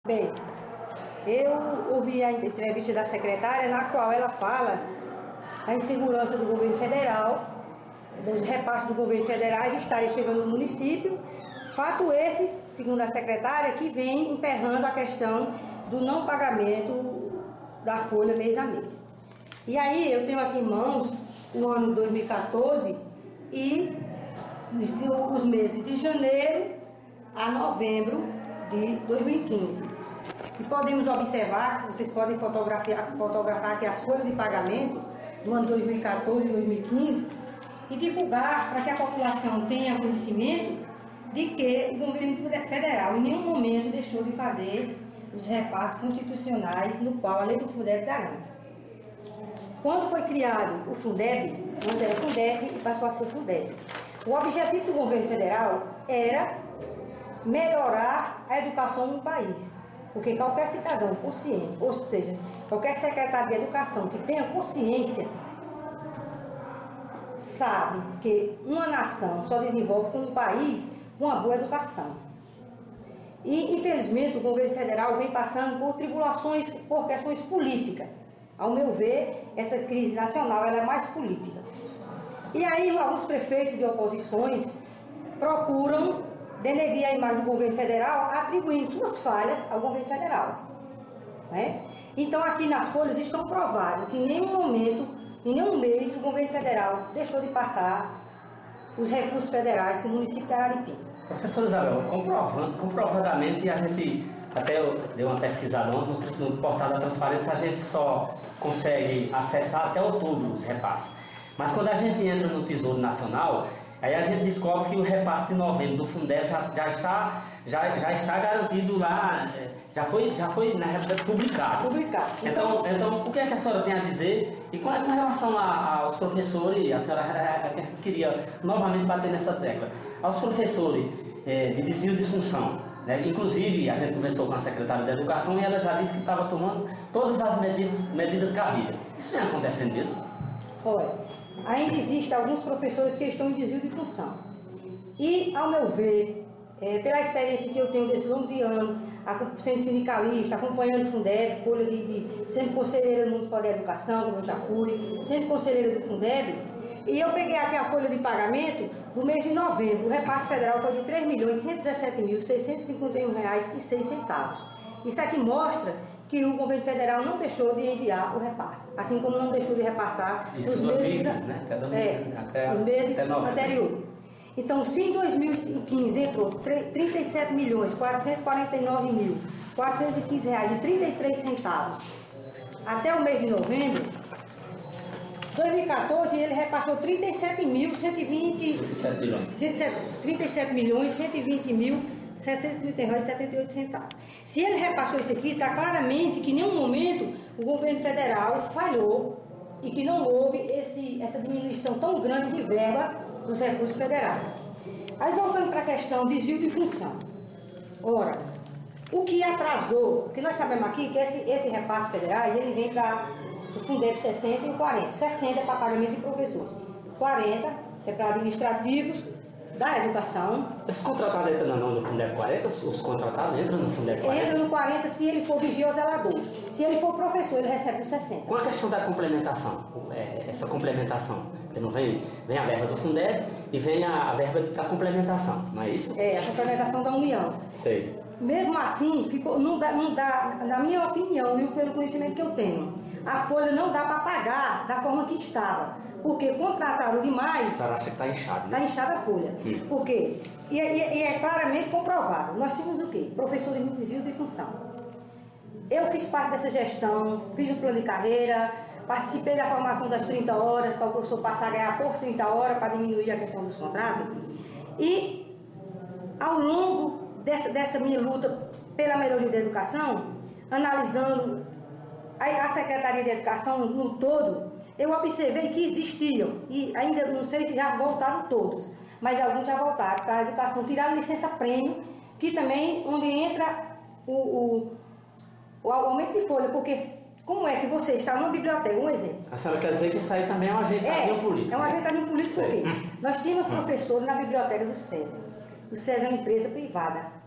Bem, eu ouvi a entrevista da secretária, na qual ela fala da insegurança do governo federal, dos repasses do governo federal estarem chegando no município. Fato esse, segundo a secretária, que vem emperrando a questão do não pagamento da folha mês a mês. E aí eu tenho aqui em mãos o ano 2014 e os meses de janeiro a novembro de 2015. E podemos observar, vocês podem fotografar aqui as folhas de pagamento do ano 2014 e 2015 e divulgar para que a população tenha conhecimento de que o governo federal em nenhum momento deixou de fazer os repasses constitucionais no qual a lei do Fundeb garante. Quando foi criado o Fundeb, antes era Fundeb e passou a ser Fundeb, o objetivo do governo federal era melhorar a educação no país. Porque qualquer cidadão consciente, ou seja, qualquer secretário de educação que tenha consciência, sabe que uma nação só desenvolve com um país com uma boa educação. E, infelizmente, o governo federal vem passando por tribulações, por questões políticas. Ao meu ver, essa crise nacional ela é mais política. E aí, alguns prefeitos de oposições procuram denegrir a imagem do governo federal, atribuindo suas falhas ao governo federal. Né? Então, aqui nas folhas estão provados que em nenhum momento, em nenhum mês, o governo federal deixou de passar os recursos federais para o município de Araripim. Professora Isabel, comprovadamente, a gente até deu uma pesquisada no portal da transparência, a gente só consegue acessar até outubro os repasses. Mas quando a gente entra no Tesouro Nacional, aí a gente descobre que o repasse de novembro do Fundeb já está garantido lá, já foi na realidade publicado. Então, o que é que a senhora tem a dizer? E com relação aos professores, a senhora queria novamente bater nessa tecla, aos professores de desvio de função, né? Inclusive, a gente conversou com a secretária de Educação e ela já disse que estava tomando todas as medidas cabíveis. Isso vem acontecendo mesmo? Olha, ainda existem alguns professores que estão em desvio de função. E, ao meu ver, pela experiência que eu tenho desses 11 anos, sendo sindicalista, acompanhando o Fundeb, sendo conselheira municipal de educação, como eu já fui, sendo conselheira do Fundeb, e eu peguei aqui a folha de pagamento do mês de novembro. O repasse federal foi de R$ 3.117.651,06. Isso aqui mostra que o governo federal não deixou de enviar o repasse, assim como não deixou de repassar os meses, os meses anteriores. Então, se em 2015 entrou R$ 37.449.415,33 até o mês de novembro, 2014 ele repassou R$ 37.120.638,78. Se ele repassou isso aqui, está claramente que em nenhum momento o governo federal falhou e que não houve essa diminuição tão grande de verba dos recursos federais. Aí voltando para a questão de desvio de função. Ora, o que atrasou, o que nós sabemos aqui, que esse repasse federal, ele vem para o Fundeb 60 e o 40. 60 é para pagamento de professores, 40 é para administrativos da educação. Esse contratado entra no Fundeb 40? Os contratados entram no Fundeb 40? Entra no 40 se ele for vigia ou zelador. Se ele for professor, ele recebe os 60. Com a questão da complementação, essa complementação, que não vem a verba do Fundeb e vem a verba da complementação, não é isso? É, a complementação da União. Sei. Mesmo assim, não dá, na minha opinião e pelo conhecimento que eu tenho, a folha não dá para pagar da forma que estava. Porque contrataram demais. A senhora acha que está inchada, né? Está inchada a folha. Por quê? E é claramente comprovado. Nós temos o quê? Professores de desvio de função. Eu fiz parte dessa gestão, fiz um plano de carreira, participei da formação das 30 horas, para o professor passar a ganhar por 30 horas, para diminuir a questão dos contratos. E, ao longo dessa minha luta pela melhoria da educação, analisando a Secretaria de Educação no todo, eu observei que existiam, e ainda não sei se já voltaram todos, mas alguns já voltaram para a educação, tiraram licença-prêmio, que também onde entra o aumento de folha, porque como é que você está numa biblioteca, um exemplo. A senhora quer dizer que isso aí também é um ajeitadinho político? É um ajeitadinho político, por quê? Nós tínhamos professores na biblioteca do SESI. O SESI é uma empresa privada.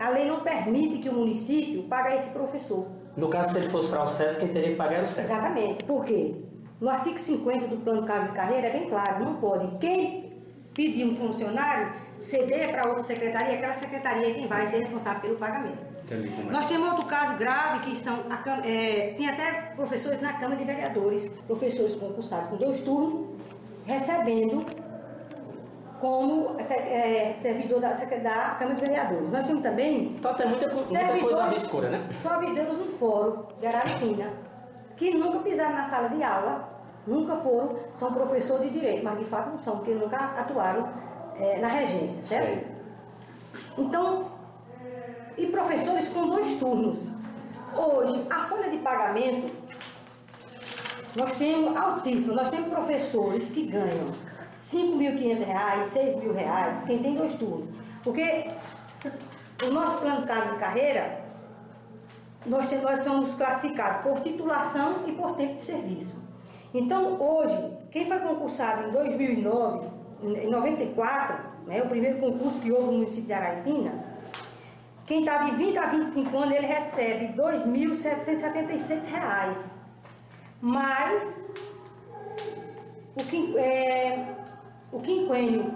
a lei não permite que o município pague esse professor. No caso, se ele fosse para o SESC, quem teria que pagar era o SESC. Exatamente. Por quê? No artigo 50 do Plano de Cargos e Carreira é bem claro, não pode. Quem pedir um funcionário, ceder para outra secretaria, aquela secretaria é quem vai ser responsável pelo pagamento. Nós temos outro caso grave, que são tem até professores na Câmara de Vereadores, professores concursados com 2 turnos, recebendo como servidor da Câmara de Vereadores. Nós temos também Então tem muita coisa obscura, né? Servidores no Fórum de Araripina, que nunca pisaram na sala de aula, nunca foram, são professores de direito, mas de fato não são, porque nunca atuaram na regência, certo? Então, e professores com 2 turnos. Hoje, a folha de pagamento, nós temos altíssima, nós temos professores que ganham R$5.500, R$6.000, quem tem 2 turnos. Porque o nosso plano de cargos e carreira, nós somos classificados por titulação e por tempo de serviço. Então, hoje, quem foi concursado em 2009, em 94, né, o primeiro concurso que houve no município de Araripina, quem está de 20 a 25 anos, ele recebe R$ 2.776. Mais o quinquênio,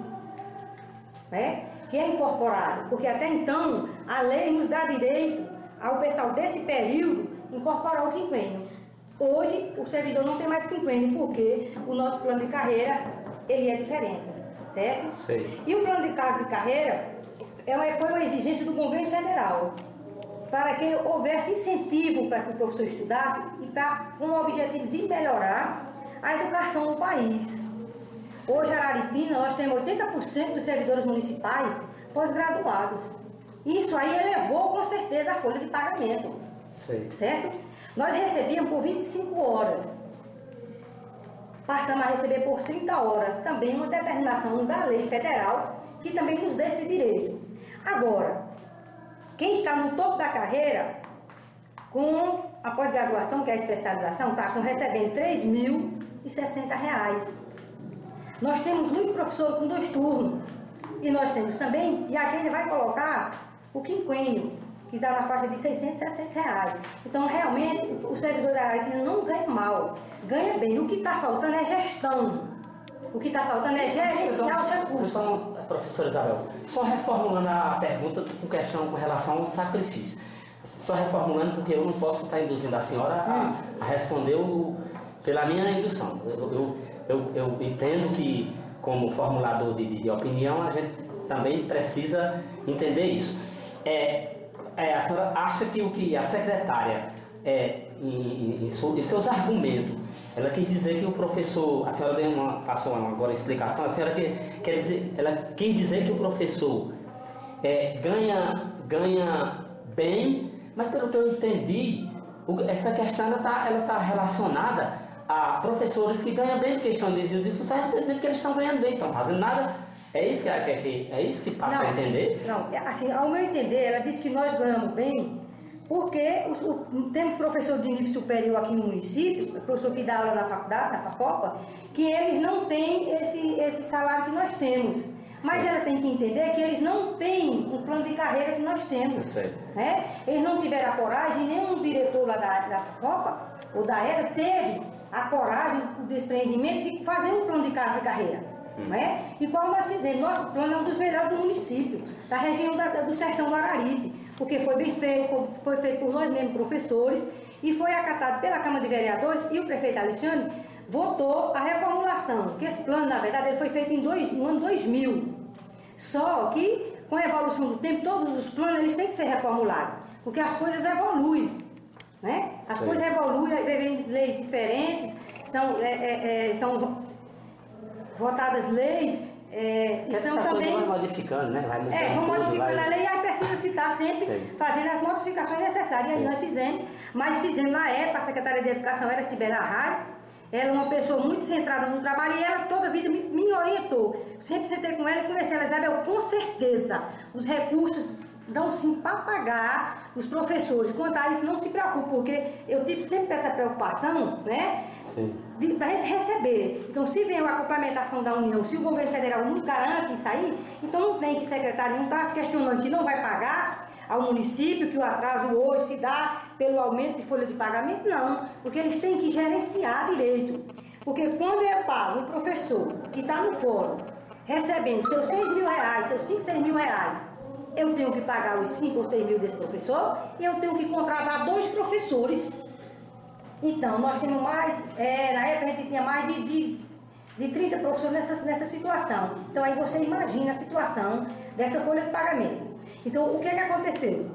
né, que é incorporado, porque até então a lei nos dá direito ao pessoal desse período incorporar o quinquênio. Hoje o servidor não tem mais quinquênio, porque o nosso plano de carreira ele é diferente, certo? Sei. E o plano de cargos e carreira foi uma exigência do governo federal, para que houvesse incentivo para que o professor estudasse e com o objetivo de melhorar a educação no país. Hoje, em Araripina, nós temos 80% dos servidores municipais pós-graduados. Isso aí elevou, com certeza, a folha de pagamento. Sei. Certo? Nós recebíamos por 25 horas. Passamos a receber por 30 horas. Também uma determinação da lei federal, que também nos dá esse direito. Agora, quem está no topo da carreira, com a pós-graduação, que é a especialização, está recebendo R$3.060. Nós temos muitos professores com 2 turnos. E nós temos também, e aqui ele vai colocar o quinquênio, que dá na faixa de R$600, R$700. Então, realmente, o servidor da área não ganha mal, ganha bem. O que está faltando é gestão. O que está faltando é gerenciar os recursos. Professor Isabel, só reformulando a pergunta com relação ao sacrifício. Só reformulando, porque eu não posso estar induzindo a senhora a responder pela minha indução. Eu entendo que, como formulador de opinião, a gente também precisa entender isso. A senhora acha que o que a secretária, em seus argumentos, ela quis dizer que o professor, a senhora passou agora a explicação, a senhora quer dizer, ela quis dizer que o professor ganha bem, mas pelo que eu entendi, essa questão ela tá relacionada a professores que ganham bem, porque estão desvios de função, entendendo que eles estão ganhando bem, estão fazendo nada. É isso que passa a entender? Não, assim, ao meu entender, ela disse que nós ganhamos bem porque temos professor de nível superior aqui no município, professor que dá aula na faculdade, na FAFOPA, que eles não têm esse salário que nós temos. Mas ela tem que entender que eles não têm um plano de carreira que nós temos. Né? Eles não tiveram a coragem, nenhum diretor lá da FAFOPA ou da ERA teve a coragem, o desprendimento de fazer um plano de carreira. Né? E qual nós fizemos? Nosso plano é um dos melhores do município, da região do sertão do Araripe, porque foi bem feito, foi feito por nós mesmos professores e foi acatado pela Câmara de Vereadores e o prefeito Alexandre votou a reformulação, que esse plano, na verdade, ele foi feito no ano 2000. Só que, com a evolução do tempo, todos os planos eles têm que ser reformulados, porque as coisas evoluem. Né? As coisas evoluem, vem leis diferentes, são votadas leis, e são também... Vai modificando, né? Vai mudando vão modificando a lei e aí precisa citar sempre, fazendo as modificações necessárias. E aí nós fizemos, na época, a secretária de Educação era Sibela Arraes, ela é uma pessoa muito centrada no trabalho e ela toda a vida me orientou. Sempre sentei com ela e comecei a Isabel, com certeza, os recursos dão sim para pagar os professores. Quanto a isso, não se preocupe, porque eu tive sempre essa preocupação, né? Para receber. Então, se vem a complementação da União, se o governo federal nos garante isso aí, então não tem que o secretário não está questionando que não vai pagar, ao município que o atraso hoje se dá pelo aumento de folha de pagamento, não, porque eles têm que gerenciar direito. Porque quando eu pago um professor que está no fórum, recebendo seus 6 mil reais, seus 5, 6 mil reais, eu tenho que pagar os 5 ou 6 mil desse professor e eu tenho que contratar 2 professores. Então, nós temos mais, na época a gente tinha mais de 30 professores nessa situação. Então, aí você imagina a situação dessa folha de pagamento. Então, o que aconteceu?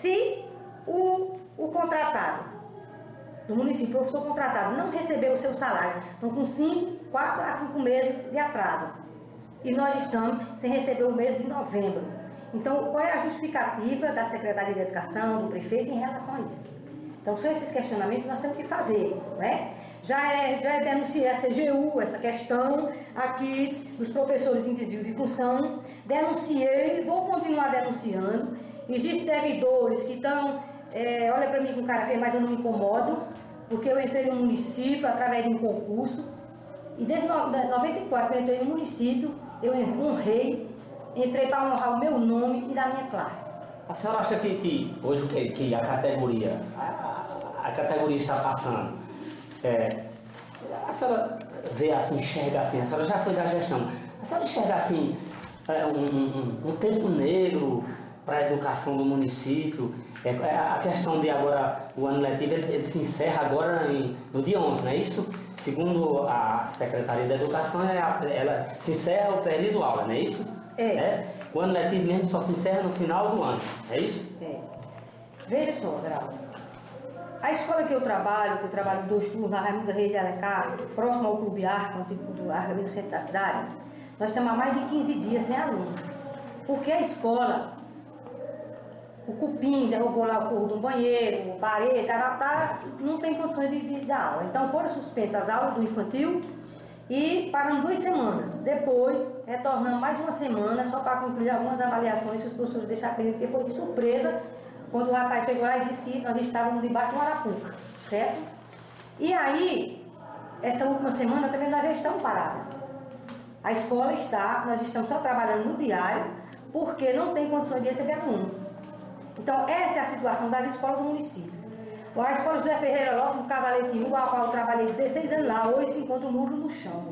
Se o contratado do município, o professor contratado, não recebeu o seu salário, estão com 4 a 5 meses de atraso. E nós estamos sem receber o mês de novembro. Então, qual é a justificativa da Secretaria de Educação, do prefeito, em relação a isso? Então, são esses questionamentos que nós temos que fazer, não é? Já denunciei a CGU, essa questão aqui dos professores em desvio de função, denunciei, vou continuar denunciando. Existem servidores que estão, olha para mim com cara feia, mas eu não me incomodo, porque eu entrei no município através de um concurso, e desde 94 que eu entrei no município, eu honrei, entrei para honrar o meu nome e da minha classe. A senhora acha que hoje que a categoria está passando, a senhora vê assim, enxerga assim, a senhora já foi da gestão, a senhora enxerga assim um tempo negro para a educação do município? A questão de agora, o ano letivo, ele se encerra agora no dia 11, não é isso? Segundo a Secretaria da Educação, ela se encerra o período aula, não é isso? O ano letivo mesmo só se encerra no final do ano, é isso? Veja só, Grau. A escola que eu trabalho 2 turnos, na Raimundo Reis de Alencar, próximo ao Clube Arca, no tipo do Arca, no centro da cidade, nós estamos há mais de 15 dias sem alunos. Porque a escola, o cupim derrubou lá o forro do banheiro, o parede, não tem condições de dar aula. Então foram suspensas as aulas do infantil e paramos 2 semanas. Depois, retornamos mais uma semana só para concluir algumas avaliações que os professores deixaram para ele, porque foi de surpresa quando o rapaz chegou lá e disse que nós estávamos debaixo de uma arapuca, certo? E aí, essa última semana também nós já estamos parados. A escola nós estamos só trabalhando no diário, porque não tem condições de receber aluno. Então, essa é a situação das escolas do município. A escola José Ferreira Lopes, no Cavaletinho, a qual eu trabalhei 16 anos lá, hoje se encontra o muro no chão.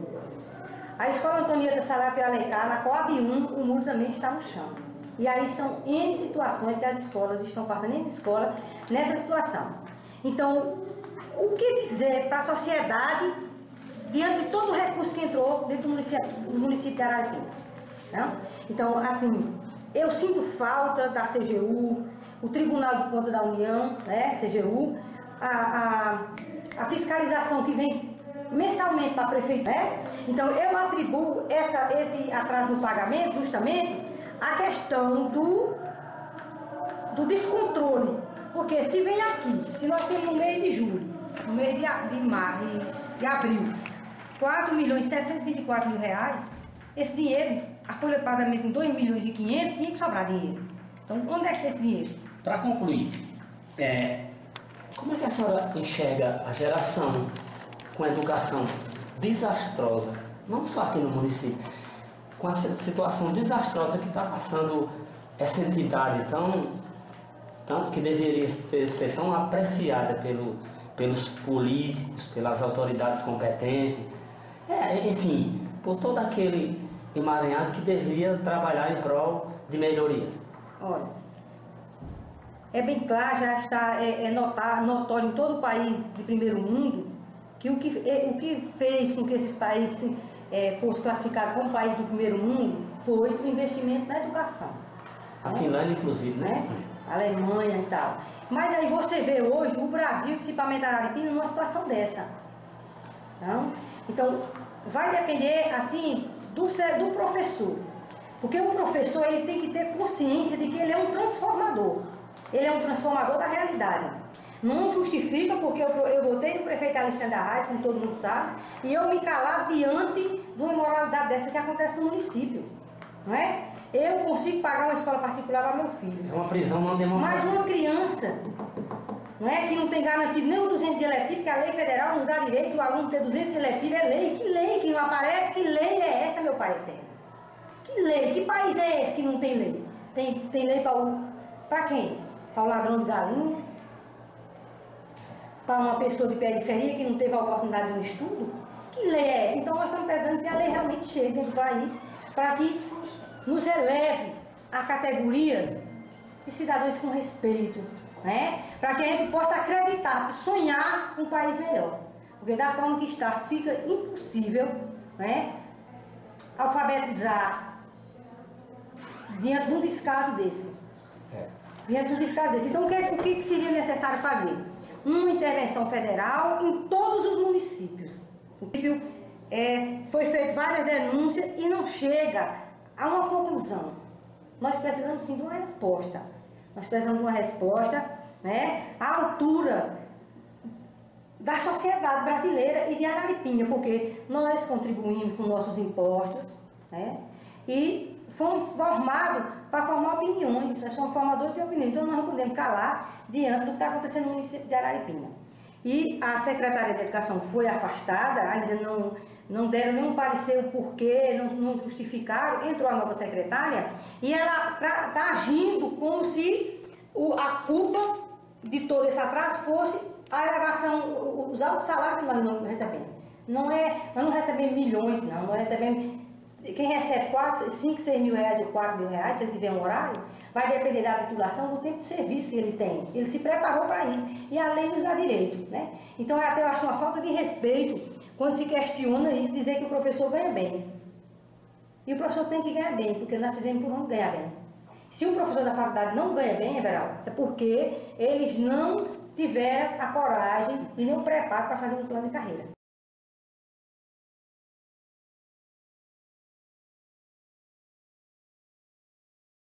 A escola Antonieta Salapio Alencar, na Coab 1, o muro também está no chão. E aí são N situações que as escolas estão passando, N escolas, nessa situação. Então, o que dizer para a sociedade, diante de todo o recurso que entrou dentro do município de Araripe? Então, assim, eu sinto falta da CGU, o Tribunal de Contas da União, CGU, a fiscalização que vem mensalmente para a prefeitura. Então, eu atribuo esse atraso no pagamento, justamente, a questão do descontrole. Porque se vem aqui, se nós temos no mês de julho, no mês de abril, 4 milhões e 724 mil reais, esse dinheiro, a folha de pagamento em 2 milhões e 500, tinha que sobrar dinheiro. Então, onde é que está esse dinheiro? Para concluir, como é que a senhora enxerga a geração com a educação desastrosa, não só aqui no município, com a situação desastrosa que está passando essa entidade tanto que deveria ser tão apreciada pelos políticos, pelas autoridades competentes, enfim, por todo aquele emaranhado que deveria trabalhar em prol de melhorias? Olha, é bem claro, já está notório em todo o país de primeiro mundo, que o que fez com que esses países fossem classificados como país do primeiro mundo foi o investimento na educação. A Finlândia, inclusive, né? A Alemanha e tal. Mas aí você vê hoje o Brasil, principalmente a Argentina, numa situação dessa. Então, vai depender, assim, do professor. Porque o professor, ele tem que ter consciência de que ele é um transformador. Ele é um transformador da realidade. Não justifica, porque eu votei no prefeito Alexandre Arraes, como todo mundo sabe, e eu me calar diante de uma imoralidade dessa que acontece no município. Não é? Eu consigo pagar uma escola particular para meu filho. É uma prisão não democrática. Mas uma criança, não é, que não tem garantido nem o 200 de eletivo, que a lei federal não dá direito o aluno ter 200 de eletivo, é lei. Que lei que não aparece? Que lei é essa, meu pai eterno? Que lei? Que país é esse que não tem lei? Tem lei para Para quem? Para o ladrão de galinha? Para uma pessoa de periferia que não teve a oportunidade de um estudo? Que lei é essa? Então nós estamos precisando que a lei realmente chegue dentro do país para que nos eleve a categoria de cidadãos com respeito, né? Para que a gente possa acreditar, sonhar um país melhor. Porque da forma que está, fica impossível, né, alfabetizar diante de um descaso desse. Diante de um descaso desse. Então, o que seria necessário fazer? Uma intervenção federal em todos os municípios. Foi feito várias denúncias e não chega a uma conclusão. Nós precisamos sim de uma resposta. Nós precisamos de uma resposta, né, à altura da sociedade brasileira e de Araripina, porque nós contribuímos com nossos impostos, né, e fomos formados para formar opiniões, nós somos formadores de opinião, então nós não podemos calar diante do que está acontecendo no município de Araripina. E a Secretaria de Educação foi afastada, ainda não deram nenhum parecer o porquê, não justificaram, entrou a nova secretária e ela está agindo como se a culpa de todo esse atraso fosse a elevação, os altos salários que nós não recebemos. Nós não recebemos milhões, não, nós recebemos. Quem recebe 5, 6 mil reais ou 4 mil reais, se ele tiver um horário, vai depender da titulação, do tempo de serviço que ele tem. Ele se preparou para isso. E a lei nos dá direito, né? Então, eu acho uma falta de respeito quando se questiona isso, dizer que o professor ganha bem. E o professor tem que ganhar bem, porque nós fizemos por onde ganhar bem. Se o professor da faculdade não ganha bem, Everaldo, é porque eles não tiveram a coragem e nem o preparo para fazer um plano de carreira.